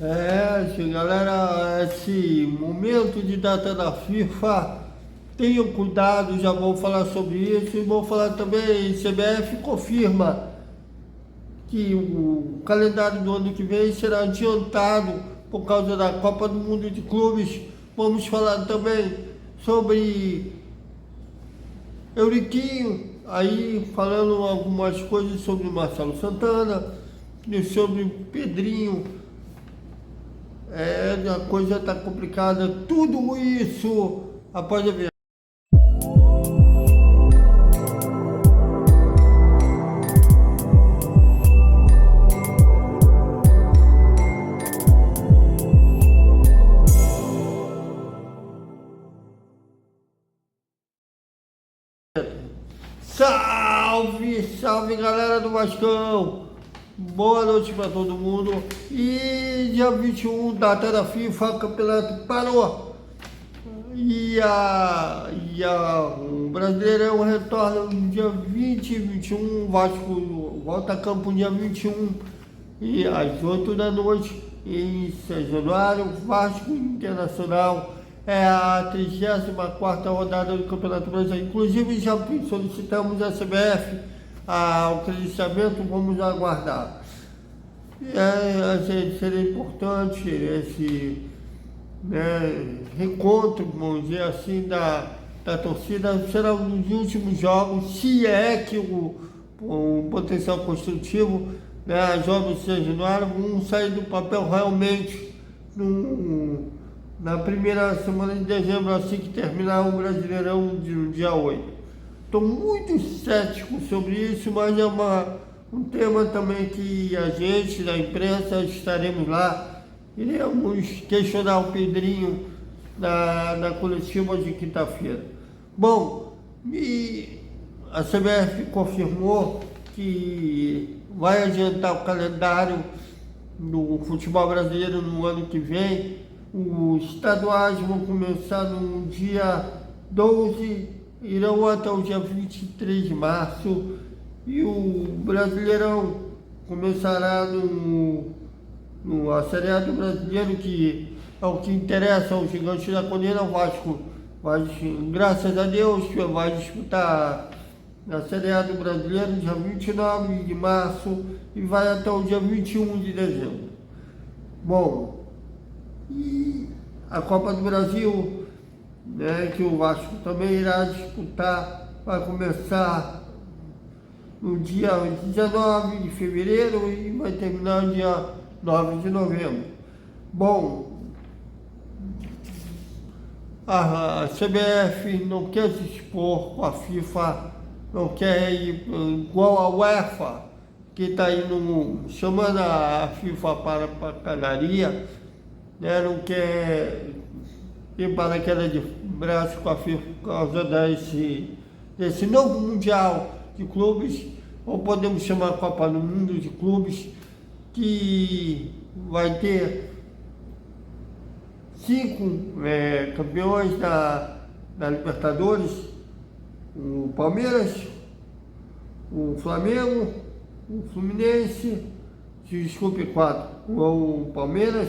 Galera, esse momento de data da FIFA, tenham cuidado, já vou falar sobre isso e vou falar também, CBF confirma que o calendário do ano que vem será adiantado por causa da Copa do Mundo de Clubes. Vamos falar também sobre Euriquinho, aí falando algumas coisas sobre o Marcelo Santana e sobre o Pedrinho. A coisa está complicada, tudo isso após a viagem. Salve, salve galera do Vascão! Boa noite para todo mundo. E dia 21, data da FIFA, campeonato parou. O Brasileirão retorna no dia 20 e 21. Vasco volta a campo no dia 21 e às 8 da noite em São Januário. Vasco Internacional. É a 34ª rodada do Campeonato Brasileiro. Inclusive já solicitamos a CBF o credenciamento, vamos aguardar. Seria importante esse reencontro, vamos dizer assim, da torcida. Será um dos últimos jogos, se é que o potencial construtivo, jogos de Januário vão sair do papel realmente na primeira semana de dezembro, assim que terminar o Brasileirão no dia 8. Estou muito cético sobre isso, mas é um tema também que a gente, da imprensa, estaremos lá. Iremos questionar o Pedrinho na coletiva de quinta-feira. Bom, e a CBF confirmou que vai adiantar o calendário do futebol brasileiro no ano que vem. Os estaduais vão começar no dia 12, irão até o dia 23 de março, e o Brasileirão começará a Série A do Brasileiro, que é o que interessa ao Gigante da Colina. O Vasco graças a Deus, vai disputar a Série A do Brasileiro dia 29 de março e vai até o dia 21 de dezembro. Bom, e a Copa do Brasil, que o Vasco também irá disputar, vai começar no dia 19 de fevereiro e vai terminar no dia 9 de novembro. Bom, a CBF não quer se expor com a FIFA, não quer ir igual a UEFA, que está indo chamando a FIFA para canaria, não quer ir para a queda de braço com a FIFA por causa desse novo Mundial de Clubes, ou podemos chamar Copa do Mundo de Clubes, que vai ter 5 campeões da Libertadores: o Palmeiras, o Flamengo, o Fluminense, desculpe, 4, o Palmeiras,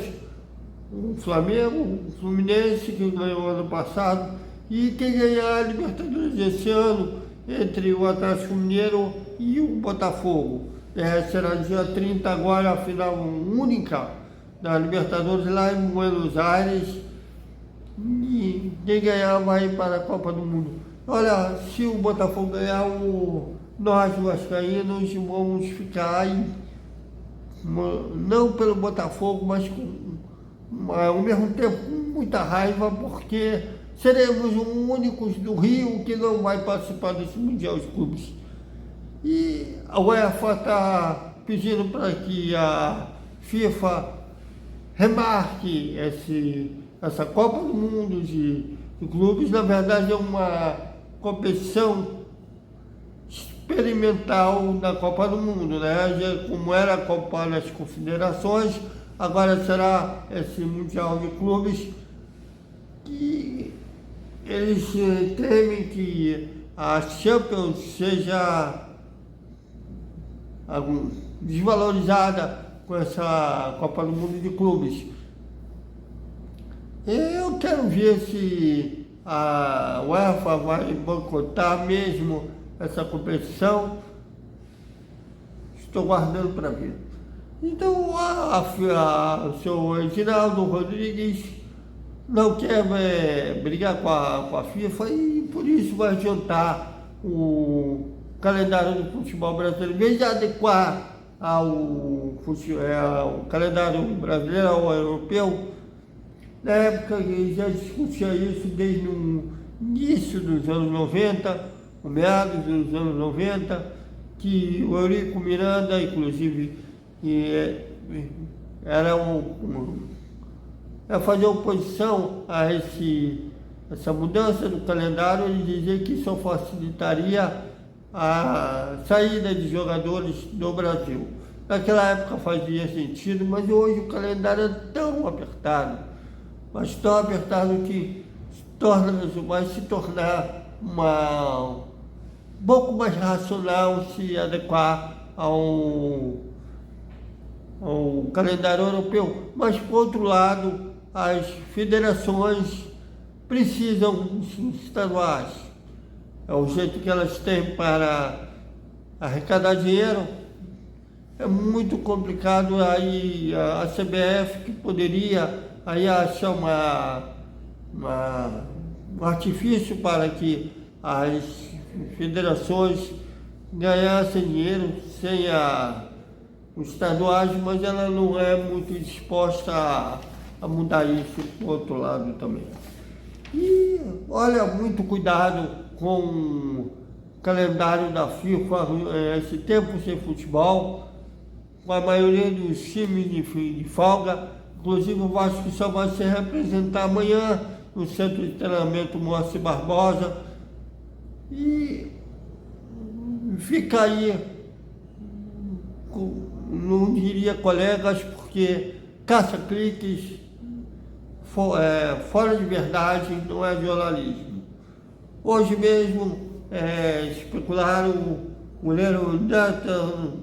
o Flamengo, o Fluminense, que ganhou ano passado, e quem ganhar a Libertadores esse ano, entre o Atlético Mineiro e o Botafogo. Será dia 30 agora, a final única da Libertadores lá em Buenos Aires, e quem ganhar vai para a Copa do Mundo. Olha, se o Botafogo ganhar, nós vascaínos vamos ficar aí, não pelo Botafogo, mas ao mesmo tempo com muita raiva, porque seremos os únicos do Rio que não vai participar desse Mundial de Clubes. E a UEFA está pedindo para que a FIFA remarque essa Copa do Mundo de Clubes. Na verdade, é uma competição experimental da Copa do Mundo, como era a Copa das Confederações, agora será esse Mundial de Clubes, que eles temem que a Champions seja desvalorizada com essa Copa do Mundo de Clubes. Eu quero ver se a UEFA vai boicotar mesmo essa competição. Estou guardando para ver. Então, o senhor Reginaldo Rodrigues não quer brigar com a FIFA e por isso vai adiantar o calendário do futebol brasileiro. Em vez de adequar ao calendário brasileiro, ao europeu, na época ele já discutia isso desde o início dos anos 90, o meados dos anos 90, que o Eurico Miranda, inclusive, era fazer oposição a essa mudança do calendário. Ele dizia que isso facilitaria a saída de jogadores do Brasil. Naquela época fazia sentido, mas hoje o calendário é tão apertado, mas tão apertado que vai se tornar um pouco mais racional se adequar ao calendário europeu. Mas, por outro lado, as federações precisam dos estaduais. É o jeito que elas têm para arrecadar dinheiro. É muito complicado aí a CBF, que poderia aí achar um artifício para que as federações ganhassem dinheiro sem os estaduais, mas ela não é muito disposta a mudar isso do outro lado também. E olha, muito cuidado com o calendário da FIFA, esse tempo sem futebol, com a maioria dos times de folga. Inclusive o Vasco só vai se representar amanhã no Centro de Treinamento Moacir Barbosa. E fica aí, não diria colegas, porque caça-cliques, fora de verdade, não é jornalismo. Hoje mesmo especularam o goleiro Nathan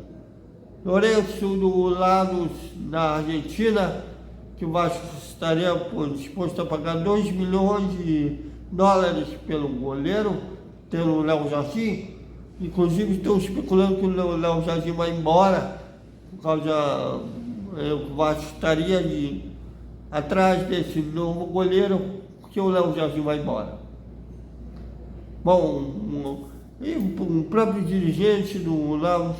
Lourenço do Lanús, na Argentina, que o Vasco estaria disposto a pagar $2 milhões pelo goleiro, pelo Léo Jardim. Inclusive estão especulando que o Léo Jardim vai embora, por causa o Vasco estaria atrás desse novo goleiro, porque o Léo Jardim vai embora. Bom, o próprio dirigente do Léo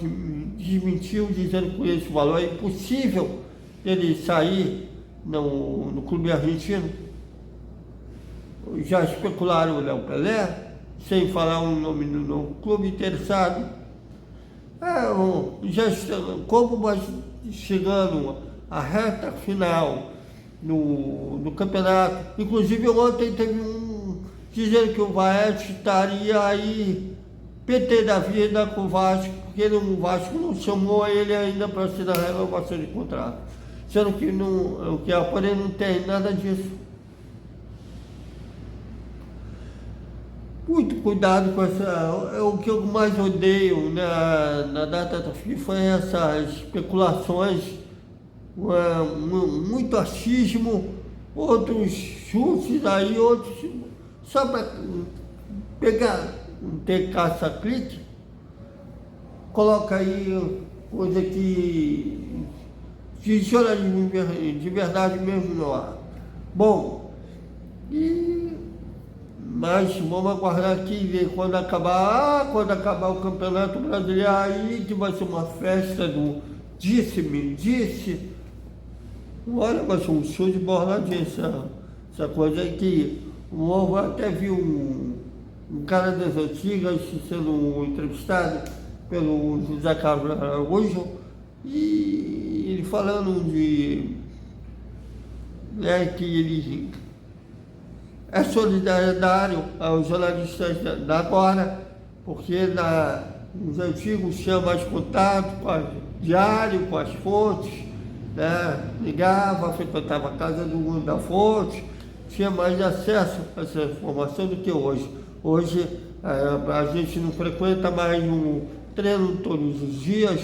desmentiu, dizendo que com esse valor é impossível ele sair no clube argentino. Já especularam o Léo Pelé, sem falar o nome do novo clube interessado. Como vai chegando a reta final do campeonato. Inclusive ontem teve dizendo que o Vaete estaria aí PT da vida com o Vasco, porque o Vasco não chamou ele ainda para assinar a renovação de contrato. Sendo que o que aparece não tem nada disso. Muito cuidado com essa. O que eu mais odeio na data da FIFA é essas especulações, muito achismo, outros chutes aí, outros só para ter caça-clique. Coloca aí coisa que de jornalismo de verdade mesmo no ar. Bom, mas vamos aguardar aqui e ver quando acabar o Campeonato Brasileiro, aí que vai ser uma festa do disse-me, disse. Olha, vai ser um show de bola essa coisa aí que eu até vi um cara das antigas sendo entrevistado pelo José Carlos Araújo, e ele falando que ele é solidário aos jornalistas da agora, porque nos antigos tinha mais contato diário com as fontes, né? Ligava, frequentava a casa da fonte, tinha mais acesso a essa informação do que hoje. Hoje a gente não frequenta mais um treino todos os dias.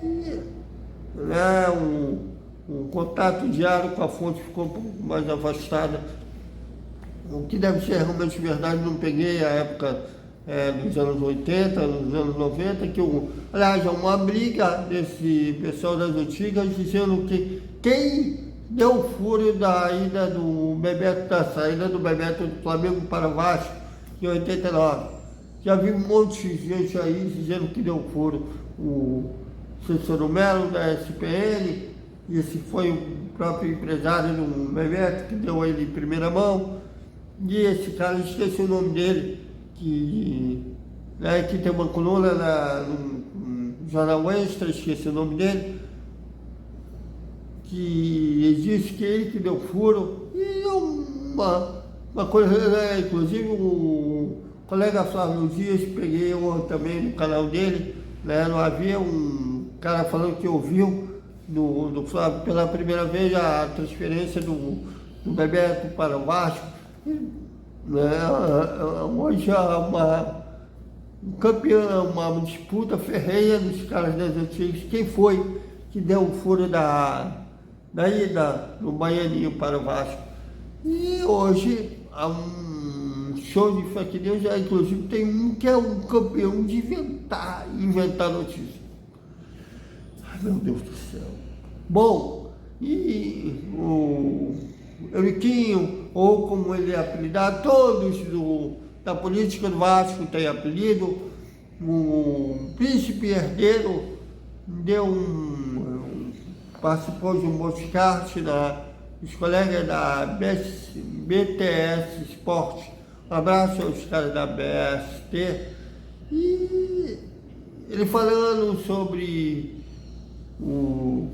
E né? O contato diário com a fonte ficou um pouco mais afastada. O que deve ser realmente verdade, não peguei a época dos anos 80, nos anos 90, aliás, é uma briga desse pessoal das antigas dizendo que quem deu o furo da ida do Bebeto, da saída do Bebeto do Flamengo para o Vasco em 89. Já vi um monte de gente aí dizendo que deu furo. O Cícero Melo da SPN, esse foi o próprio empresário do Bebeto que deu ele em primeira mão. E esse cara, esqueci o nome dele, que tem uma coluna no Jornal Extra, esqueci o nome dele, que disse que ele que deu furo. E uma coisa, inclusive o colega Flávio Dias, peguei eu também no canal dele, né, não havia um cara falando que ouviu do Flávio pela primeira vez a transferência do Bebeto para o Vasco. Hoje há uma disputa ferrenha dos caras das antigas. Quem foi que deu o furo da ida do Baianinho para o Vasco? E hoje há um show de fake news, inclusive tem um que é um campeão de inventar notícia. Ai, meu Deus do céu. Bom, e o Euriquinho, ou como ele é apelidado, todos da política do Vasco têm apelido. O príncipe herdeiro participou de um podcast os colegas da BTS Sport. Um abraço aos caras da BST. E ele falando sobre o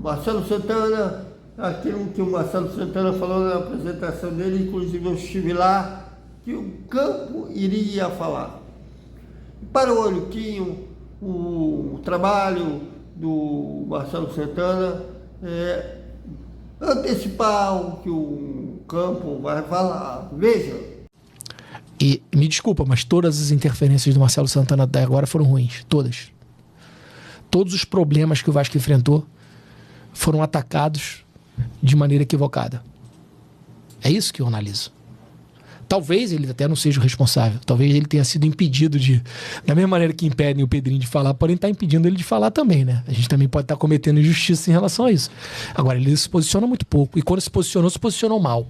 Marcelo Santana, aquilo que o Marcelo Santana falou na apresentação dele, inclusive eu estive lá, que o campo iria falar. Para o Olhuquinho, o trabalho do Marcelo Santana é antecipar o que o campo vai falar. Veja. E me desculpa, mas todas as interferências do Marcelo Santana até agora foram ruins. Todas. Todos os problemas que o Vasco enfrentou foram atacados de maneira equivocada. É isso que eu analiso. Talvez ele até não seja o responsável. Talvez ele tenha sido impedido da mesma maneira que impedem o Pedrinho de falar, podem estar impedindo ele de falar também, né? A gente também pode estar cometendo injustiça em relação a isso. Agora, ele se posiciona muito pouco. E quando se posicionou mal.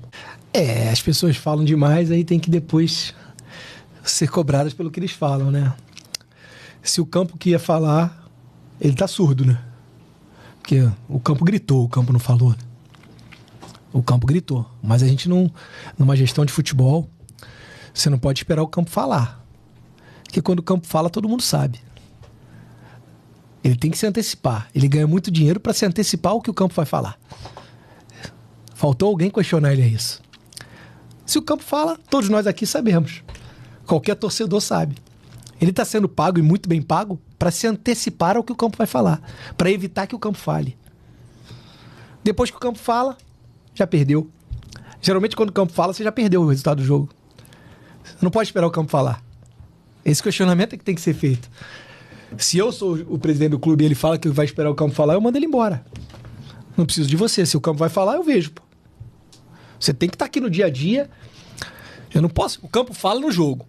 As pessoas falam demais, aí tem que depois ser cobradas pelo que eles falam, né? Se o campo que ia falar, ele tá surdo, né? Porque o campo gritou, o campo não falou. O campo gritou. Mas a gente não... Numa gestão de futebol, você não pode esperar o campo falar. Porque quando o campo fala, todo mundo sabe. Ele tem que se antecipar. Ele ganha muito dinheiro para se antecipar o que o campo vai falar. Faltou alguém questionar ele a isso. Se o campo fala, todos nós aqui sabemos. Qualquer torcedor sabe. Ele está sendo pago, e muito bem pago, para se antecipar ao que o campo vai falar. Para evitar que o campo fale. Depois que o campo fala, já perdeu. Geralmente, quando o campo fala, você já perdeu o resultado do jogo. Você não pode esperar o campo falar. Esse questionamento é que tem que ser feito. Se eu sou o presidente do clube e ele fala que vai esperar o campo falar, eu mando ele embora. Não preciso de você. Se o campo vai falar, eu vejo. Pô. Você tem que estar aqui no dia a dia. Eu não posso... O campo fala no jogo.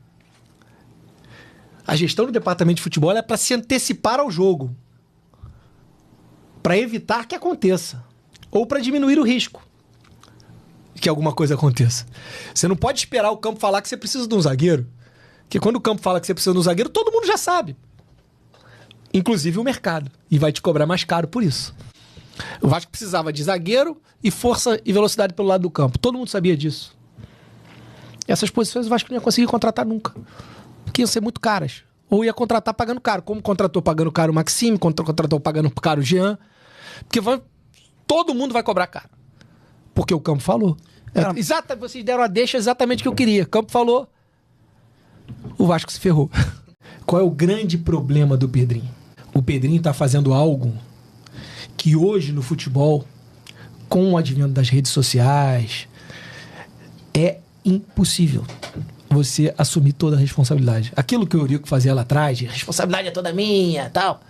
A gestão do departamento de futebol é para se antecipar ao jogo. Para evitar que aconteça. Ou para diminuir o risco que alguma coisa aconteça. Você não pode esperar o campo falar que você precisa de um zagueiro. Porque quando o campo fala que você precisa de um zagueiro, todo mundo já sabe. Inclusive o mercado. E vai te cobrar mais caro por isso. O Vasco precisava de zagueiro e força e velocidade pelo lado do campo. Todo mundo sabia disso. Essas posições o Vasco não ia conseguir contratar nunca. Porque iam ser muito caras. Ou ia contratar pagando caro. Como contratou pagando caro o Maxime, contratou pagando caro o Jean. Porque todo mundo vai cobrar caro. Porque o campo falou. Vocês deram a deixa exatamente o que eu queria. O campo falou. O Vasco se ferrou. Qual é o grande problema do Pedrinho? O Pedrinho está fazendo algo que hoje no futebol, com o advento das redes sociais, é impossível você assumir toda a responsabilidade. Aquilo que o Eurico fazia lá atrás, de responsabilidade é toda minha, tal,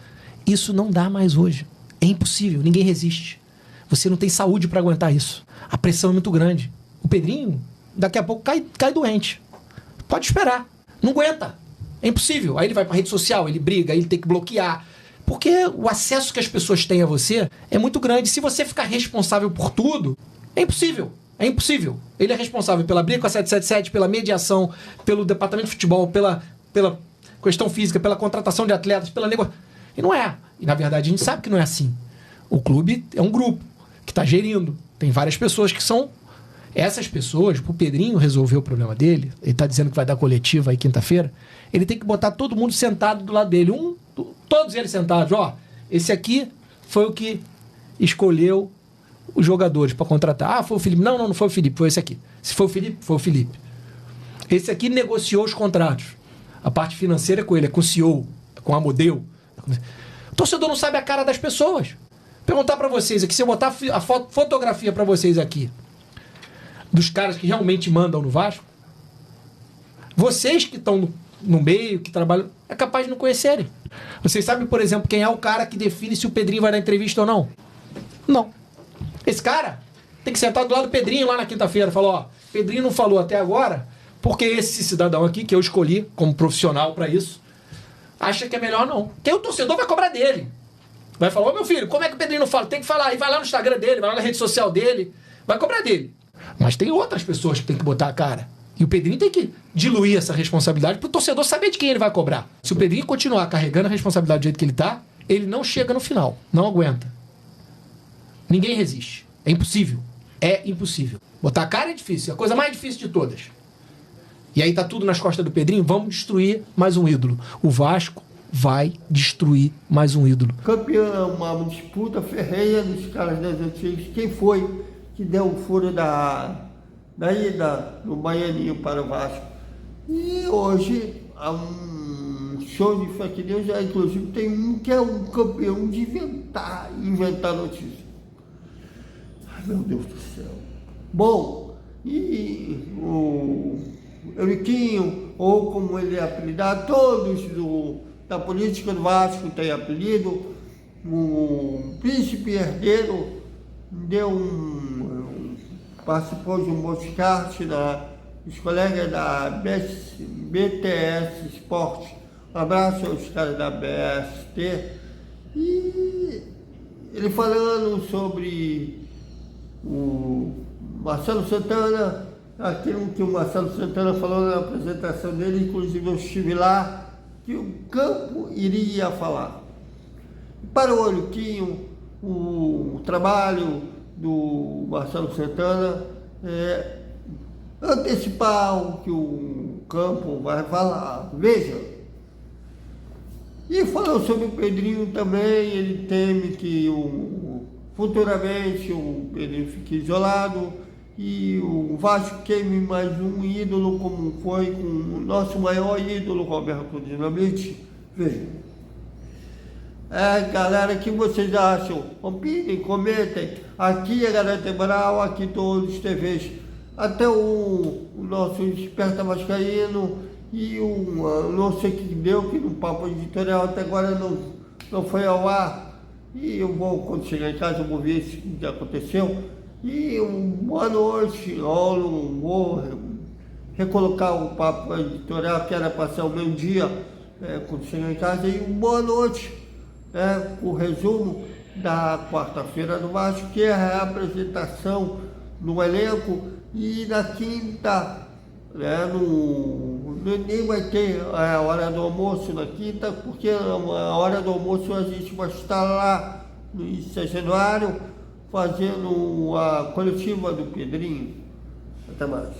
isso não dá mais hoje. É É impossível, ninguém resiste. Você não tem saúde para aguentar isso. A pressão é muito grande. O Pedrinho, daqui a pouco, cai doente. Pode esperar. Não aguenta. É impossível. Aí ele vai pra rede social, ele briga, ele tem que bloquear. Porque o acesso que as pessoas têm a você é muito grande. Se você ficar responsável por tudo, é impossível. É impossível. Ele é responsável pela briga com a 777, pela mediação, pelo departamento de futebol, pela questão física, pela contratação de atletas, pela negociação. E não é. E na verdade a gente sabe que não é assim. O clube é um grupo que está gerindo. Tem várias pessoas que são... Essas pessoas, pro Pedrinho resolver o problema dele, ele está dizendo que vai dar coletiva aí quinta-feira, ele tem que botar todo mundo sentado do lado dele. Todos eles sentados. Ó, esse aqui foi o que escolheu os jogadores para contratar. Ah, foi o Felipe. Não foi o Felipe, foi esse aqui. Se foi o Felipe, foi o Felipe. Esse aqui negociou os contratos. A parte financeira é com ele, é com o CEO, é com a Amodeu. O torcedor não sabe a cara das pessoas. Perguntar para vocês aqui, se eu botar a fotografia para vocês aqui, dos caras que realmente mandam no Vasco, vocês que estão no meio, que trabalham, é capaz de não conhecerem. Vocês sabem, por exemplo, quem é o cara que define se o Pedrinho vai dar entrevista ou não? Não. Esse cara tem que sentar do lado do Pedrinho lá na quinta-feira. Falou, ó, Pedrinho não falou até agora, porque esse cidadão aqui, que eu escolhi como profissional para isso, acha que é melhor não. Porque o torcedor vai cobrar dele. Vai falar, ô meu filho, como é que o Pedrinho não fala? Tem que falar. E vai lá no Instagram dele, vai lá na rede social dele, vai cobrar dele. Mas tem outras pessoas que tem que botar a cara. E o Pedrinho tem que diluir essa responsabilidade para o torcedor saber de quem ele vai cobrar. Se o Pedrinho continuar carregando a responsabilidade do jeito que ele está, ele não chega no final. Não aguenta. Ninguém resiste. É impossível. É impossível. Botar a cara é difícil. É a coisa mais difícil de todas. E aí tá tudo nas costas do Pedrinho. Vamos destruir mais um ídolo. O Vasco vai destruir mais um ídolo. Campeão, uma disputa ferrenha dos caras das antigas. Quem foi que deu o furo da ida do Baianinho para o Vasco? E hoje há um show de fake news, já inclusive tem um que é um campeão de inventar notícia. Ai, meu Deus do céu. Bom, e o Euriquinho, ou como ele é apelidado, todos da política do Vasco têm apelido. O príncipe herdeiro participou de um moscarte os colegas da BTS Sport. Um abraço aos caras da BST. E ele falando sobre o Marcelo Santana, aquilo que o Marcelo Santana falou na apresentação dele, inclusive eu estive lá, que o campo iria falar. Para o Olhuquinho, o trabalho do Marcelo Santana é antecipar o que o campo vai falar. Veja. E falando sobre o Pedrinho também, ele teme que futuramente o Pedrinho fique isolado e o Vasco queime mais um ídolo, como foi com o nosso maior ídolo, Roberto Dinamite. Veja. Galera, o que vocês acham? Opinem, comentem. Aqui é Garante Moral, aqui todos os TVs. Até o nosso Esperta Vascaíno e não sei o que deu, que no papo editorial até agora não foi ao ar. E eu vou, quando chegar em casa, eu vou ver se já aconteceu. E boa noite. Eu vou recolocar o papo editorial, que era passar o meio-dia, quando chegar em casa. E boa noite. O resumo da quarta-feira do Vasco, que é a apresentação no elenco, e na quinta, nem vai ter a hora do almoço na quinta, porque a hora do almoço a gente vai estar lá no São Januário fazendo a coletiva do Pedrinho. Até mais.